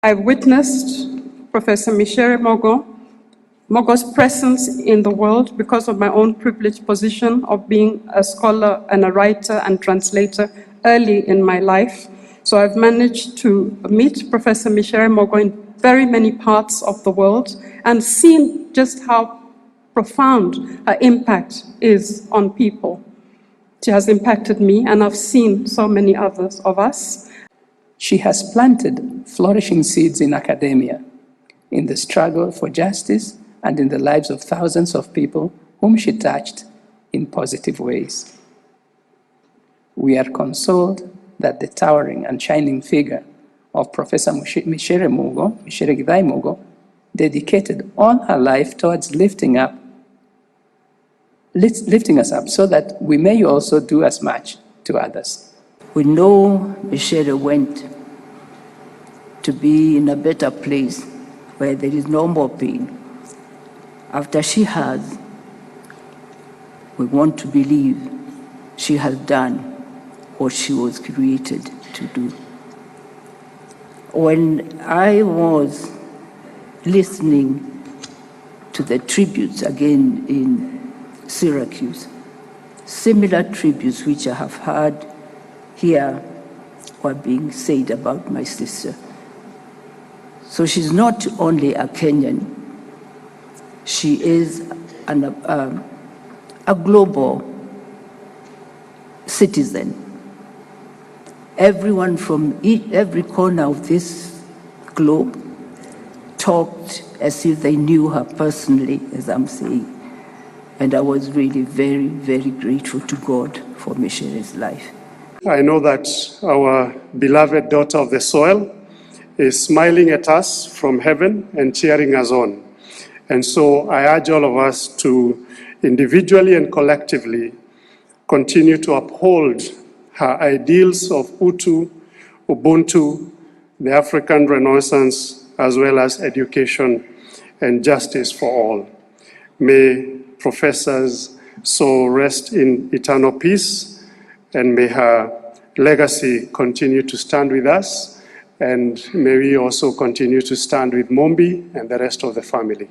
I've witnessed Professor Micere Mugo's presence in the world because of my own privileged position of being a scholar and a writer and translator early in my life. So I've managed to meet Professor Micere Mugo in very many parts of the world and seen just how profound her impact is on people. She has impacted me, and I've seen so many others of us. She has planted flourishing seeds in academia, in the struggle for justice, and in the lives of thousands of people whom she touched in positive ways. We are consoled that the towering and shining figure of Professor Micere Mugo dedicated all her life towards lifting us up so that we may also do as much to others. We know Micere went to be in a better place where there is no more pain. After she has, we want to believe she has done what she was created to do. When I was listening to the tributes again in Syracuse, similar tributes which I have heard here were being said about my sister. So she's not only a Kenyan, she is a global citizen. Everyone from every corner of this globe talked as if they knew her personally, as I'm saying. And I was really very, very grateful to God for Micere's life. I know that our beloved daughter of the soil is smiling at us from heaven and cheering us on. And so I urge all of us to individually and collectively continue to uphold her ideals of Utu, Ubuntu, the African Renaissance, as well as education and justice for all. May Professor's soul rest in eternal peace, and may her legacy continue to stand with us, and may we also continue to stand with Mombi and the rest of the family.